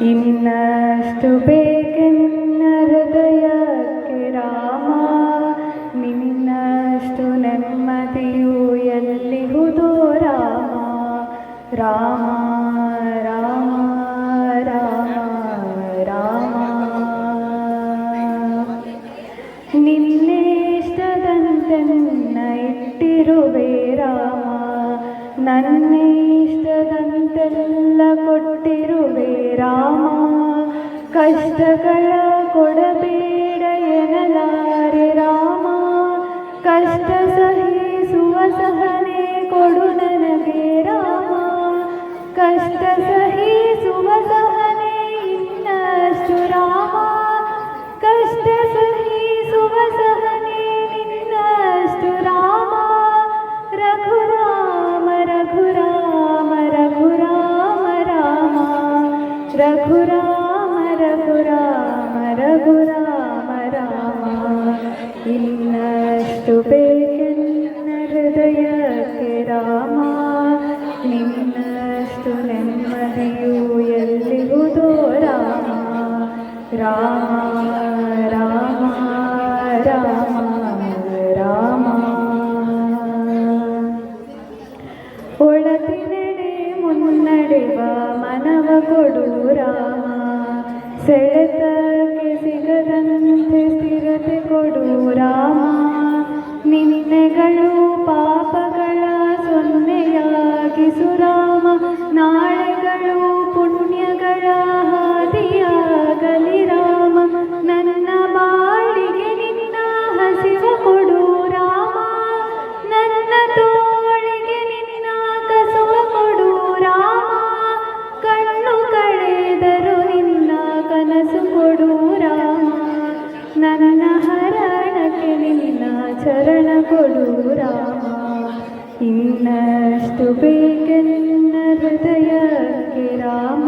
ಇನ್ನಷ್ಟು ಬೇಕೆನ್ನ ಹೃದಯಕ್ಕೆ ರಾಮ, ನಿನ್ನಷ್ಟು ನೆಮ್ಮದಿಯು ಎಲ್ಲಿಹುದೋ ರಾಮ. ರಾಮ ರಾಮ ರಾಮ ರಾಮ, ನಿನ್ನಿಷ್ಟದಂತೆನ್ನ ಇಟ್ಟಿರುವೆ ರಾಮ, ನನ್ನಿಷ್ಟದಂತೆಲ್ಲ ಕೊಟ್ಟಿರುವೆ ರಾಮ. ಕಷ್ಟಗಳ ಕೊಡಬೇಡ ಎನ್ನಲಾರೆ ರಾಮ, ಕಷ್ಟ ಸಹಿಸುವ ಸಹನೆ ಕೊಡು ನನಗೆ ರಾಮ. ಕಷ್ಟ ಸಹಿಸುವ ಸಹನೆ ಇನ್ನಷ್ಟು ರಾಮ, ಕಷ್ಟ ಸಹಿಸುವ ಸಹನೆ ನಿನ್ನಷ್ಟು ರಾಮ. ರಘುರಾಮ ರಘುರಾಮ ರಘುರಾಮ ರಾಮ, ರಘುರಾಮ ರಘುರಾಮ ರಘುರಾಮ ರಾಮ. ಇನ್ನಷ್ಟು ಬೇಕೆನ್ನ ಹೃದಯಕ್ಕೆ ರಾಮ, ನಿನ್ನಷ್ಟು ನೆಮ್ಮದಿಯು ಎಲ್ಲಿಹುದೋ ರಾಮ. ರಾಮ ರಾಮ ರಾಮ ರಾಮ, ಒಳತಿನೆಡೆ ಮುನ್ನಡೆವ ಮನವ ಕೊಡು ರಾಮ, ಸೆಳೆತಕ್ಕೆ ಸಿಗದಂತೆ ಸ್ಥಿರತೆ ಕೊಡು ರಾಮ. ನಿನ್ನೆಗಳು ಪಾಪಗಳ ಸೊನ್ನೆಯಾಗಿಸು ರಾಮ, ನಾಳೆಗಳು ಪುಣ್ಯಗಳ ಹಾದಿಯಾಗಲಿ ರಾಮ. ನನ್ನ ಬಾಳಿಗೆ ನಿನ್ನ ಹಸಿವ ಕೊಡು ರಾಮ, ನನ್ನ ತೋಳಿಗೆ ನಿನ್ನ ಕಸುವ ಕೊಡು ರಾಮ. ಕಣ್ಣು ಕಳೆದರು ನಿನ್ನ ಕನಸು ಕೊಡು ರಾಮ, ನನ್ನ ಹರಣಕ್ಕೆ ನಿನ್ನ ಚರಣ ಕೊಡು ರಾಮ. ಇನ್ನಷ್ಟು ಬೇಕೆನ್ನ ಹೃದಯಕ್ಕೆ ರಾಮ,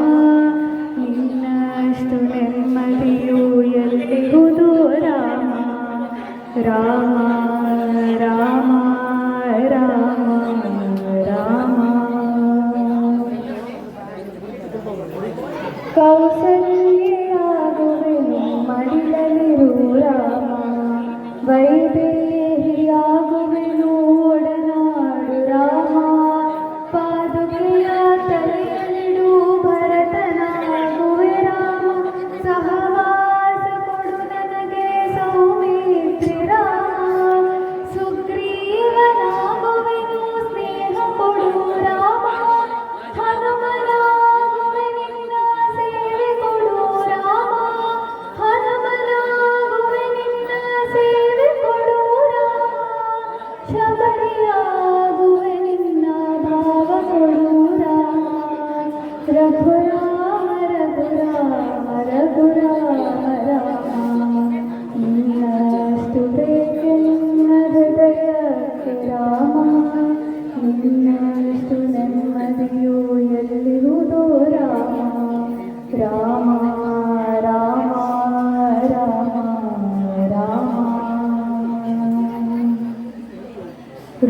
ನಿನ್ನಷ್ಟು ನೆಮ್ಮದಿಯು ಎಲ್ಲಿಹುದೋ ರಾಮ. ರಾಮ ರಾಮ ರಾಮ ರಾಮ, ಕೌಸಲ್ಯಾಗುವೆನು ಮಡಿಲಲಿರು ರಾಮ, ವೈದೇಹಿಯಾಗುವೆನು ಒಡನಾಡು ರಾಮ. ಪಾದುಕೆಯ ತಲೆಯಲ್ಲಿಡು ಭರತನಾಗುವೆ ರಾಮ, ಸಹವಾಸ ಕೊಡು ನನಗೆ ಸೌಮಿತ್ರಿ ರಾಮ. ಸುಗ್ರೀವನಾಗುವೆನು ಸ್ನೇಹ ಕೊಡು ರಾಮ, ಹನುಮನಾಗುವೆ ನಿನ್ನ ಸೇವೆ ಕೊಡು ರಾಮ. ಹನುಮನಾಗುವೆ ನಿನ್ನ ಸೇವೆ ಕೊಡು ರಾಮ, ಶಬರಿಯಾಗುವೆ ನಿನ್ನ ಭಾವ ಕೊಡು ರಾಮ. ರಘುರಾಮ ರಘುರಾಮ ರಘುರಾಮ ರಾಮ, ಇನ್ನಷ್ಟು ಬೇಕೆನ್ನ ಹೃದಯಕ್ಕೆ ರಾಮ, ನಿನ್ನಷ್ಟು ನೆಮ್ಮದಿಯು ಎಲ್ಲಿರುವುದೋ ರಾಮ. ರಾಮ ರಾಮ ರಾಮ ರಾಮ,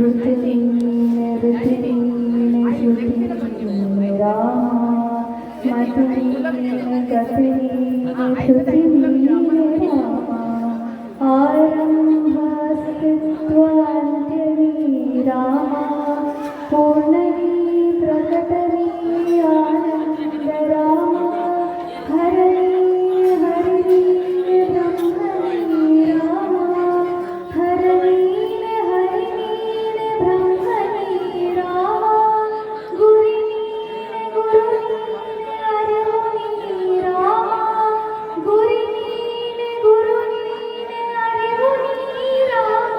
ಋತುನೀನೆ ಋತುನೀನೆ ಶ್ರುತಿನೀನೆ ರಾಮ, ಮಧುನೀನೆ ಗತಿನೀನೆ ಶ್ರುತಿನೀನೆ ರಾಮ. ಆರಂಭ ಸ್ಥಿತ್ವಾಂತ್ಯನೀ ರಾಮ, ಪೂರ್ಣನೀ ಪ್ರಕಟನೀ ಆನಂದ ರಾಮ. ಹರಣೀ ಹರಿಣೀ ಬ್ರಹ್ಮಣೀ ರಾಮ, ಹರಣೀನೆ ಹರಿಣೀನೆ ಬ್ರಹ್ಮಣೀ ರಾಮ. ಗುರಿನೀನೆ ಗುರುನೀನೆ ಅರಿವು ನೀ ರಾಮ, ಗುರಿನೀನೆ ಗುರುನೀನೆ ಅರಿವು ನೀ ರಾಮ.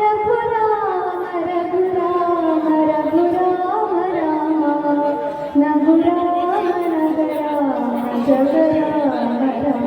ರಘುರಾಮ ರಘುರಾಮ ರಘುರಾಮ ರಾಮ, ನಗುರಾಮ ನಗರಾಮ ಜಗರಾಮ ರಾಮ.